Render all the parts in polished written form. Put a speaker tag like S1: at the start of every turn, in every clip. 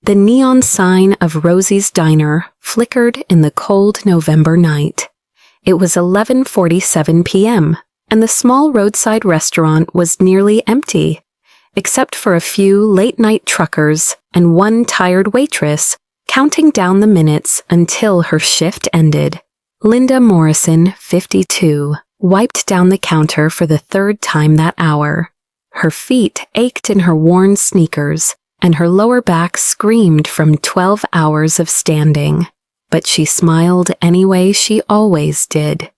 S1: The neon sign of Rosie's Diner flickered in the cold November night. It was 11:47 p.m., and the small roadside restaurant was nearly empty, except for a few late-night truckers and one tired waitress counting down the minutes until her shift ended. Linda Morrison, 52, wiped down the counter for the third time that hour. Her feet ached in her worn sneakers, and her lower back screamed from 12 hours of standing. But she smiled any way she always did.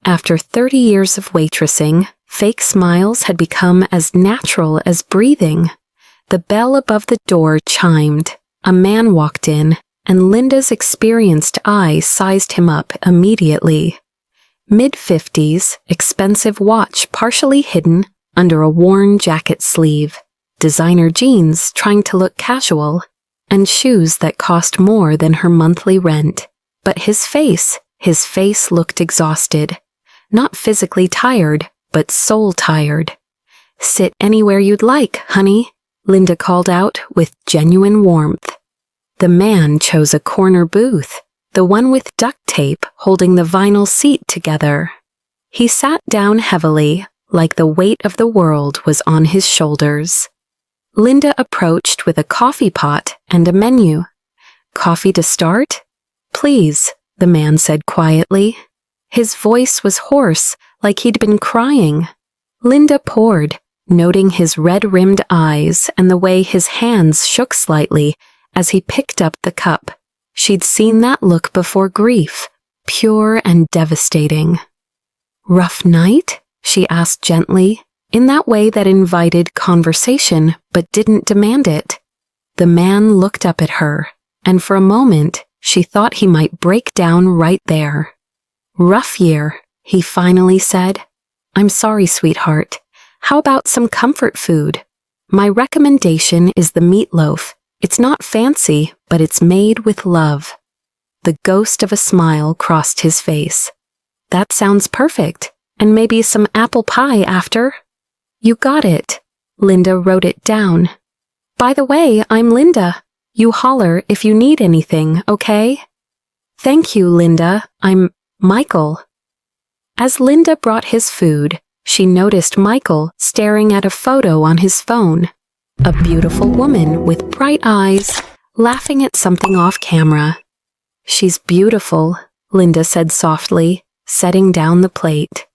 S1: After 30 years of waitressing, fake smiles had become as natural as breathing. The bell above the door chimed. A man walked in, and Linda's experienced eye sized him up immediately. Mid-50s, expensive watch partially hidden under a worn jacket sleeve, designer jeans trying to look casual, and shoes that cost more than her monthly rent. But his face looked exhausted. Not physically tired, but soul tired. "Sit anywhere you'd like, honey," Linda called out with genuine warmth. The man chose a corner booth, the one with duct tape holding the vinyl seat together. He sat down heavily, like the weight of the world was on his shoulders. Linda approached with a coffee pot and a menu. "Coffee to start?" "Please," the man said quietly. His voice was hoarse, like he'd been crying. Linda poured, noting his red-rimmed eyes and the way his hands shook slightly as he picked up the cup. She'd seen that look before grief, pure and devastating. "Rough night?" she asked gently, in that way that invited conversation but didn't demand it. The man looked up at her, and for a moment she thought he might break down right there. "Rough year," he finally said. "I'm sorry, sweetheart. How about some comfort food? My recommendation is the meatloaf. It's not fancy, but it's made with love." The ghost of a smile crossed his face. "That sounds perfect. And maybe some apple pie after?" "You got it." Linda wrote it down. "By the way, I'm Linda. You holler if you need anything, okay?" "Thank you, Linda. I'm Michael." As Linda brought his food, she noticed Michael staring at a photo on his phone. A beautiful woman with bright eyes, laughing at something off camera. "She's beautiful," Linda said softly, setting down the plate.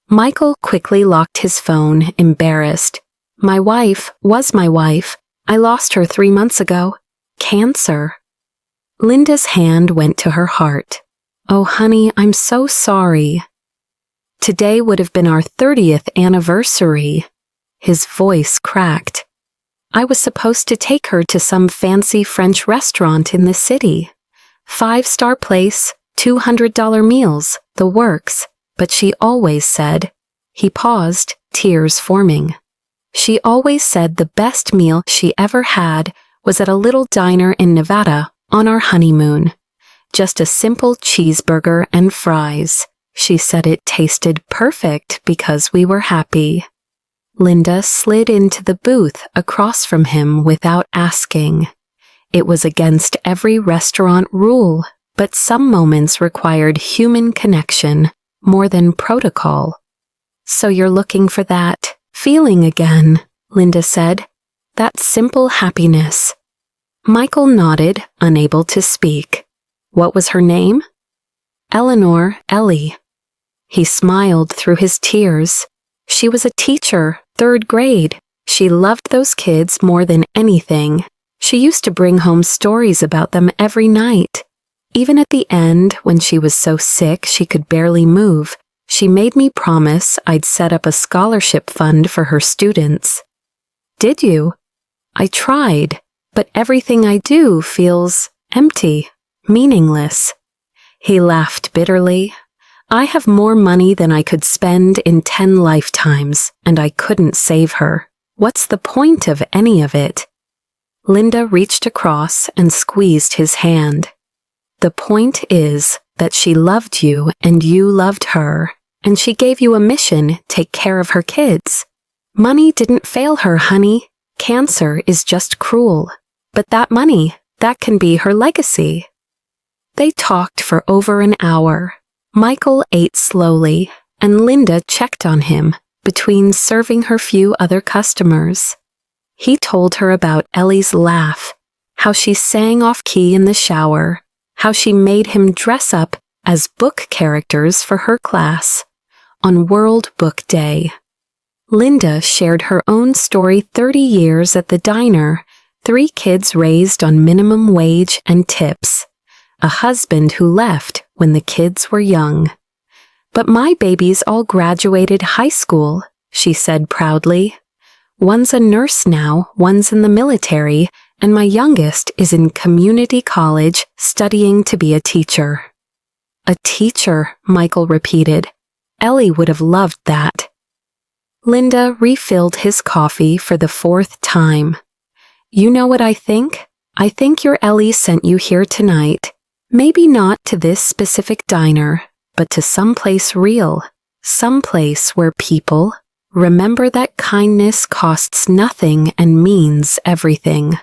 S1: Michael quickly locked his phone, embarrassed. My wife was my wife. I lost her 3 months ago. Cancer." Linda's hand went to her heart. "Oh, honey, I'm so sorry." "Today would have been our 30th anniversary." His voice cracked. "I was supposed to take her to some fancy French restaurant in the city. 5-star place, $200 meals, the works. But she always said," he paused, tears forming. "She always said the best meal she ever had was at a little diner in Nevada on our honeymoon. Just a simple cheeseburger and fries. She said it tasted perfect because we were happy." Linda slid into the booth across from him without asking. It was against every restaurant rule, but some moments required human connection more than protocol. "So you're looking for that feeling again," Linda said. "That simple happiness." Michael nodded, unable to speak. "What was her name?" "Eleanor, Ellie." He smiled through his tears. "She was a teacher, 3rd grade. She loved those kids more than anything. She used to bring home stories about them every night. Even at the end, when she was so sick she could barely move, she made me promise I'd set up a scholarship fund for her students." "Did you?" "I tried, but everything I do feels empty, meaningless." He laughed bitterly. "I have more money than I could spend in 10 lifetimes, and I couldn't save her. What's the point of any of it?" Linda reached across and squeezed his hand. "The point is that she loved you and you loved her, and she gave you a mission: take care of her kids. Money didn't fail her, honey. Cancer is just cruel. But that money, That can be her legacy. They talked for over an hour. Michael ate slowly, and Linda checked on him between serving her few other customers. He told her about Ellie's laugh, how she sang off-key in the shower, how she made him dress up as book characters for her class on World Book Day. Linda shared her own story: 30 years at the diner, 3 kids raised on minimum wage and tips, a husband who left when the kids were young. But my babies all graduated high school, she said proudly. One's a nurse now, one's in the military, and my youngest is in community college studying to be a teacher. A teacher, Michael repeated. Ellie would have loved that. Linda refilled his coffee for the 4th time. You know what I think? I think your Ellie sent you here tonight. Maybe not to this specific diner, but to someplace real, someplace where people remember that kindness costs nothing and means everything.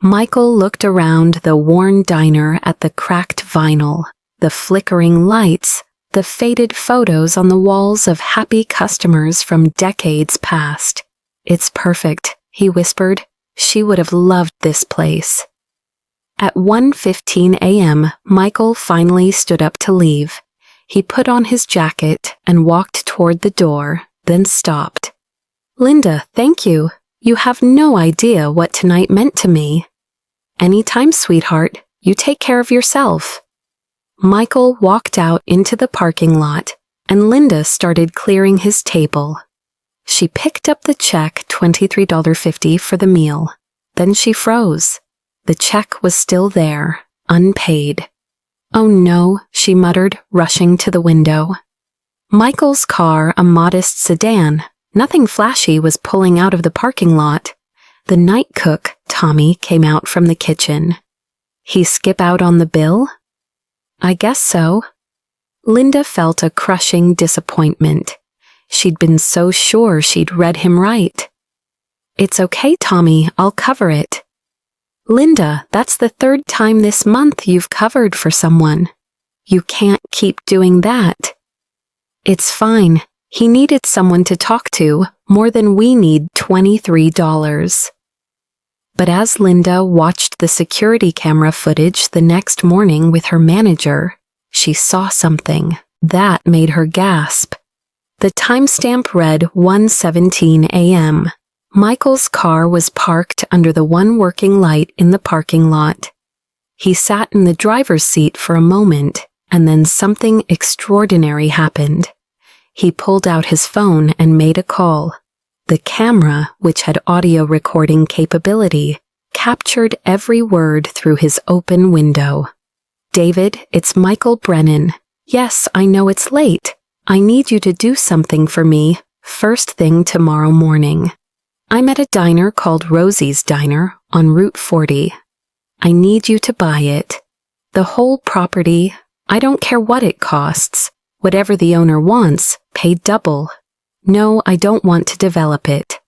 S1: Michael looked around the worn diner at the cracked vinyl, the flickering lights, the faded photos on the walls of happy customers from decades past. It's perfect, he whispered. She would have loved this place. At 1:15 a.m., Michael finally stood up to leave. He put on his jacket and walked toward the door, then stopped. Linda, thank you. You have no idea what tonight meant to me. Anytime, sweetheart. You take care of yourself. Michael walked out into the parking lot, and Linda started clearing his table. She picked up the check, $23.50 for the meal. Then she froze. The check was still there, unpaid. Oh no, she muttered, rushing to the window. Michael's car, a modest sedan, nothing flashy, was pulling out of the parking lot. The night cook, Tommy, came out from the kitchen. He skip out on the bill? I guess so. Linda felt a crushing disappointment. She'd been so sure she'd read him right. It's okay, Tommy, I'll cover it. Linda, that's the 3rd time this month you've covered for someone. You can't keep doing that. It's fine. He needed someone to talk to, more than we need $23. But as Linda watched the security camera footage the next morning with her manager, she saw something that made her gasp. The timestamp read 1:17 a.m. Michael's car was parked under the one working light in the parking lot. He sat in the driver's seat for a moment, and then something extraordinary happened. He pulled out his phone and made a call. The camera, which had audio recording capability, captured every word through his open window. David, it's Michael Brennan. Yes, I know it's late. I need you to do something for me, first thing tomorrow morning. I'm at a diner called Rosie's Diner on Route 40. I need you to buy it. The whole property, I don't care what it costs. Whatever the owner wants, pay double. No, I don't want to develop it.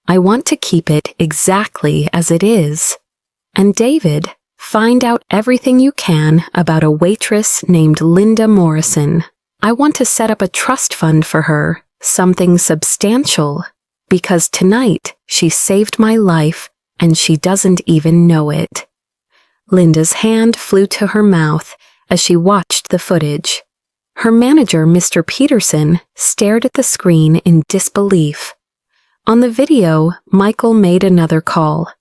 S1: I want to keep it exactly as it is. And David, find out everything you can about a waitress named Linda Morrison. I want to set up a trust fund for her, something substantial, because tonight she saved my life and she doesn't even know it. Linda's hand flew to her mouth as she watched the footage. Her manager, Mr. Peterson, stared at the screen in disbelief. On the video, Michael made another call.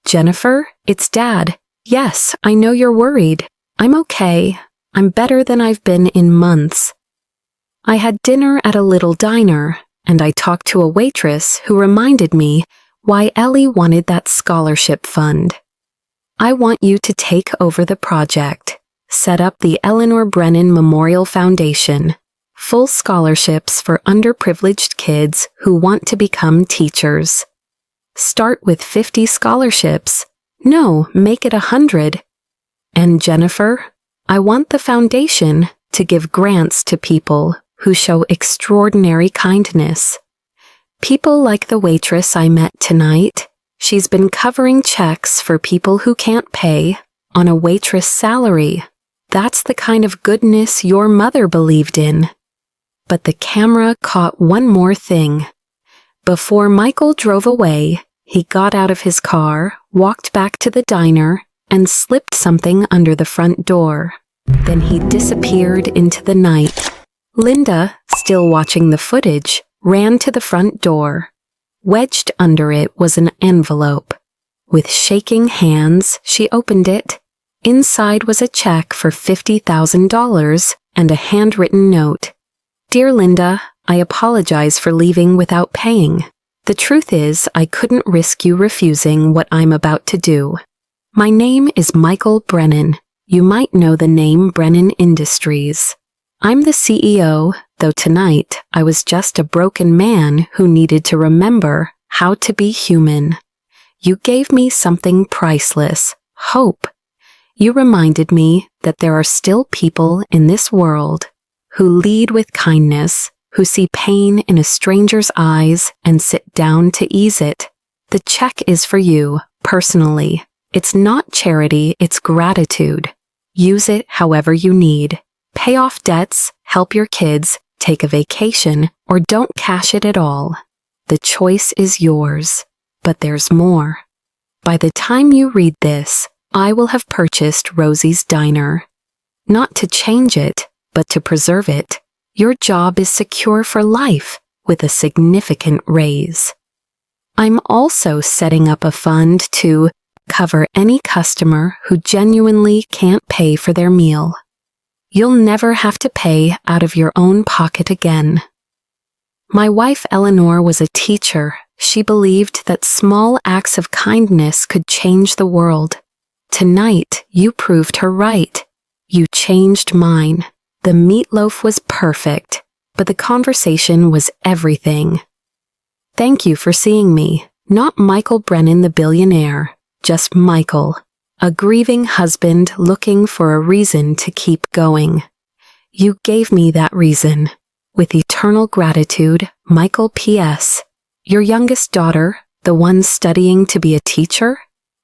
S1: Jennifer, it's Dad. Yes, I know you're worried. I'm okay. I'm better than I've been in months. I had dinner at a little diner, and I talked to a waitress who reminded me why Ellie wanted that scholarship fund. I want you to take over the project. Set up the Eleanor Brennan Memorial Foundation. Full scholarships for underprivileged kids who want to become teachers. Start with 50 scholarships. No, make it 100. And Jennifer, I want the foundation to give grants to people who show extraordinary kindness. People like the waitress I met tonight. She's been covering checks for people who can't pay on a waitress salary. That's the kind of goodness your mother believed in. But the camera caught one more thing. Before Michael drove away, he got out of his car, walked back to the diner, and slipped something under the front door. Then he disappeared into the night. Linda, still watching the footage, ran to the front door. Wedged under it was an envelope. With shaking hands, she opened it. Inside was a check for $50,000 and a handwritten note. "Dear Linda, I apologize for leaving without paying. The truth is, I couldn't risk you refusing what I'm about to do. My name is Michael Brennan. You might know the name Brennan Industries. I'm the CEO, though tonight I was just a broken man who needed to remember how to be human. You gave me something priceless, hope. You reminded me that there are still people in this world who lead with kindness, who see pain in a stranger's eyes and sit down to ease it. The check is for you, personally. It's not charity, it's gratitude. Use it however you need. Pay off debts, help your kids, take a vacation, or don't cash it at all. The choice is yours. But there's more. By the time you read this, I will have purchased Rosie's Diner. Not to change it, but to preserve it. Your job is secure for life with a significant raise. I'm also setting up a fund to cover any customer who genuinely can't pay for their meal. You'll never have to pay out of your own pocket again. My wife Eleanor was a teacher. She believed that small acts of kindness could change the world. Tonight, you proved her right. You changed mine. The meatloaf was perfect, but the conversation was everything. Thank you for seeing me, not Michael Brennan the billionaire, just Michael, a grieving husband looking for a reason to keep going. You gave me that reason. With eternal gratitude, Michael P.S. Your youngest daughter, the one studying to be a teacher?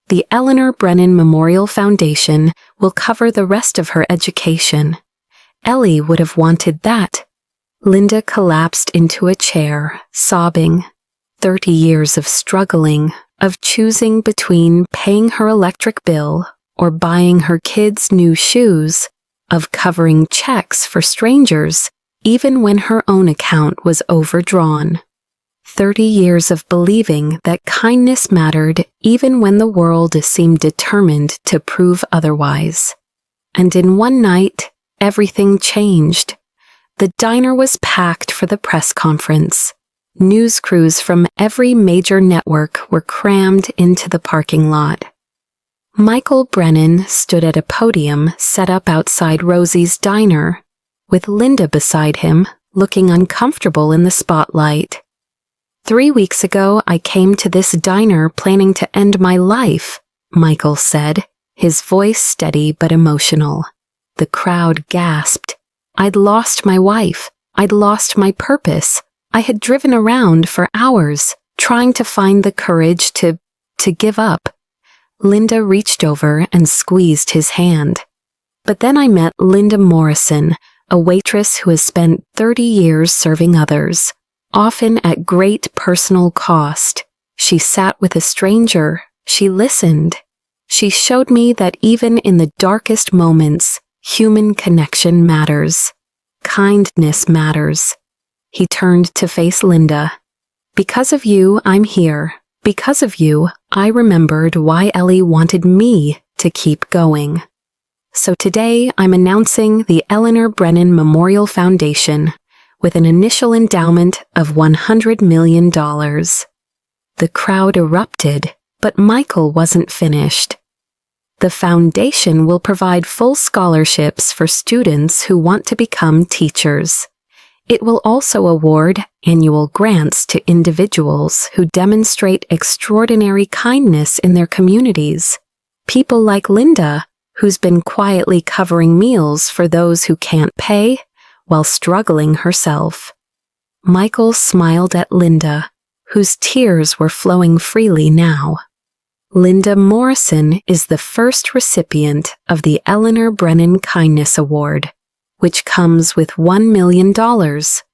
S1: The Eleanor Brennan Memorial Foundation will cover the rest of her education. Ellie would have wanted that. Linda collapsed into a chair, sobbing. 30 years of struggling, of choosing between paying her electric bill or buying her kids new shoes, of covering checks for strangers, even when her own account was overdrawn. 30 years of believing that kindness mattered even when the world seemed determined to prove otherwise. And in one night, everything changed. The diner was packed for the press conference. News crews from every major network were crammed into the parking lot. Michael Brennan stood at a podium set up outside Rosie's Diner, with Linda beside him, looking uncomfortable in the spotlight. 3 weeks ago, I came to this diner planning to end my life, Michael said, his voice steady but emotional. The crowd gasped. I'd lost my wife. I'd lost my purpose. I had driven around for hours, trying to find the courage to give up. Linda reached over and squeezed his hand. But then I met Linda Morrison, a waitress who has spent 30 years serving others, often at great personal cost. She sat with a stranger. She listened. She showed me that even in the darkest moments, human connection matters. Kindness matters. He turned to face Linda. Because of you, I'm here. Because of you, I remembered why Ellie wanted me to keep going. So today, I'm announcing the Eleanor Brennan Memorial Foundation with an initial endowment of $100 million. The crowd erupted, but Michael wasn't finished. The foundation will provide full scholarships for students who want to become teachers. It will also award annual grants to individuals who demonstrate extraordinary kindness in their communities. People like Linda, who's been quietly covering meals for those who can't pay while struggling herself. Michael smiled at Linda, whose tears were flowing freely now. Linda Morrison is the first recipient of the Eleanor Brennan Kindness Award, which comes with $1 million,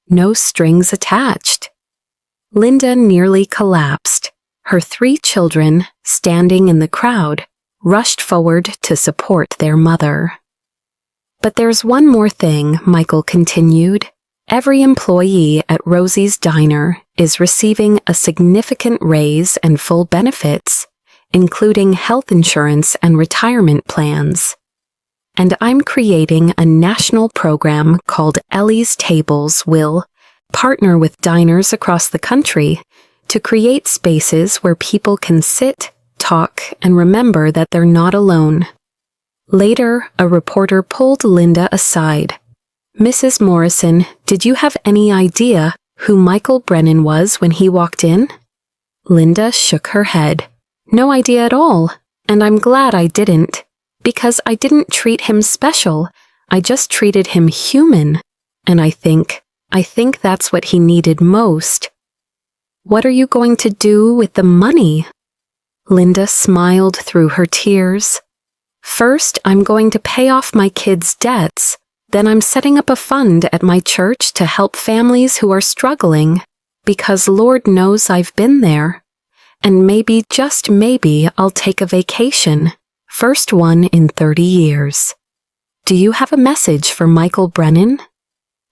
S1: no strings attached. Linda nearly collapsed. Her 3 children, standing in the crowd, rushed forward to support their mother. But there's one more thing, Michael continued. Every employee at Rosie's Diner is receiving a significant raise and full benefits, including health insurance and retirement plans. And I'm creating a national program called Ellie's Tables will partner with diners across the country to create spaces where people can sit, talk, and remember that they're not alone. Later, a reporter pulled Linda aside. "Mrs. Morrison, did you have any idea who Michael Brennan was when he walked in?" Linda shook her head. "No idea at all, and I'm glad I didn't, because I didn't treat him special, I just treated him human, and I think that's what he needed most." "What are you going to do with the money?" Linda smiled through her tears. "First, I'm going to pay off my kids' debts. Then I'm setting up a fund at my church to help families who are struggling, because Lord knows I've been there. And maybe, just maybe, I'll take a vacation. First one in 30 years. Do you have a message for Michael Brennan?"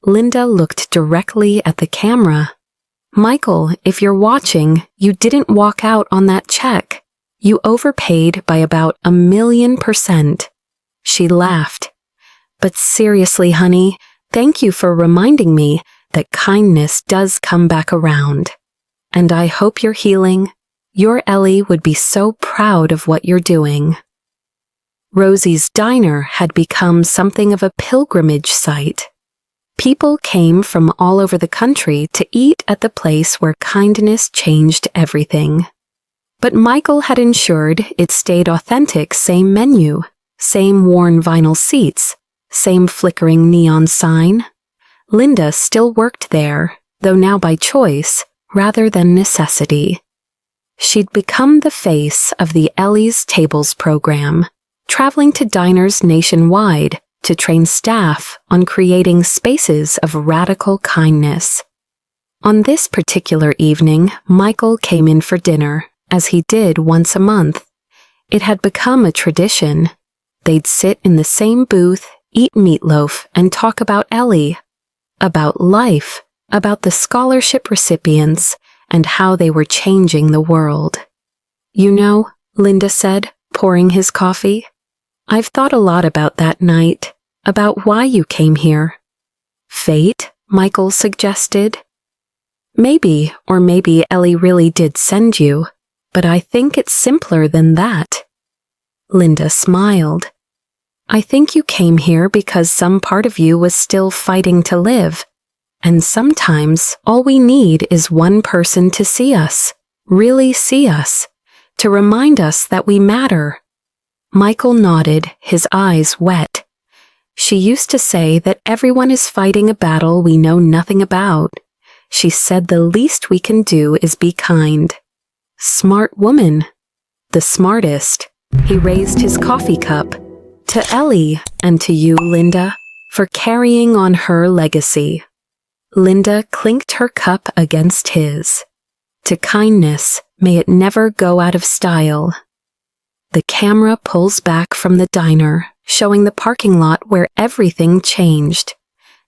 S1: Linda looked directly at the camera. "Michael, if you're watching, you didn't walk out on that check. You overpaid by about 1,000,000%. She laughed. "But seriously, honey, thank you for reminding me that kindness does come back around. And I hope you're healing. Your Ellie would be so proud of what you're doing." Rosie's Diner had become something of a pilgrimage site. People came from all over the country to eat at the place where kindness changed everything. But Michael had ensured it stayed authentic. Same menu, same worn vinyl seats, same flickering neon sign. Linda still worked there, though now by choice rather than necessity. She'd become the face of the Ellie's Tables program, traveling to diners nationwide to train staff on creating spaces of radical kindness. On this particular evening, Michael came in for dinner, as he did once a month. It had become a tradition. They'd sit in the same booth, eat meatloaf, and talk about Ellie, about life, about the scholarship recipients, and how they were changing the world. "You know," Linda said, pouring his coffee, "I've thought a lot about that night, about why you came here." "Fate?" Michael suggested. "Maybe, or maybe Ellie really did send you, but I think it's simpler than that." Linda smiled. "I think you came here because some part of you was still fighting to live. And sometimes all we need is one person to see us, really see us, to remind us that we matter." Michael nodded, his eyes wet. "She used to say that everyone is fighting a battle we know nothing about. She said the least we can do is be kind." "Smart woman." "The smartest." He raised his coffee cup. "To Ellie, and to you, Linda, for carrying on her legacy." Linda clinked her cup against his. "To kindness, may it never go out of style." The camera pulls back from the diner, showing the parking lot where everything changed.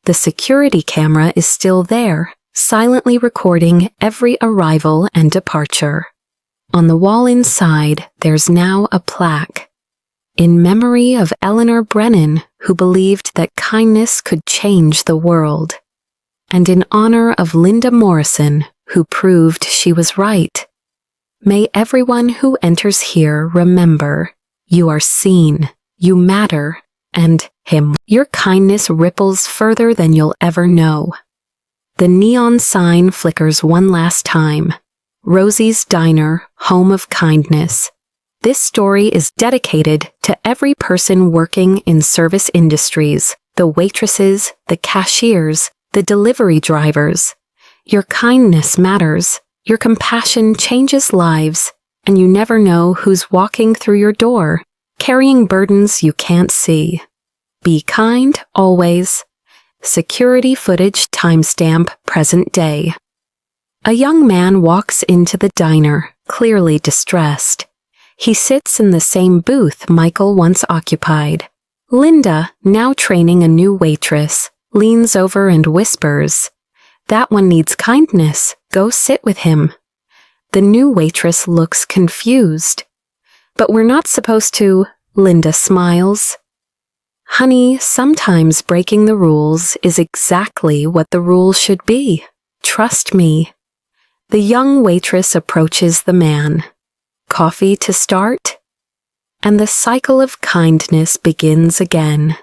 S1: The security camera is still there, silently recording every arrival and departure. On the wall inside, there's now a plaque. "In memory of Eleanor Brennan, who believed that kindness could change the world. And in honor of Linda Morrison, who proved she was right. May everyone who enters here remember, you are seen, you matter, and him. Your kindness ripples further than you'll ever know." The neon sign flickers one last time. Rosie's Diner, home of kindness. This story is dedicated to every person working in service industries, the waitresses, the cashiers, the delivery drivers. Your kindness matters. Your compassion changes lives, and you never know who's walking through your door, carrying burdens you can't see. Be kind, always. Security footage timestamp present day. A young man walks into the diner, clearly distressed. He sits in the same booth Michael once occupied. Linda, now training a new waitress, leans over and whispers, "That one needs kindness. Go sit with him." The new waitress looks confused. "But we're not supposed to," Linda smiles. Honey, sometimes breaking the rules is exactly what the rules should be. Trust me. The young waitress approaches the man. Coffee to start? And the cycle of kindness begins again.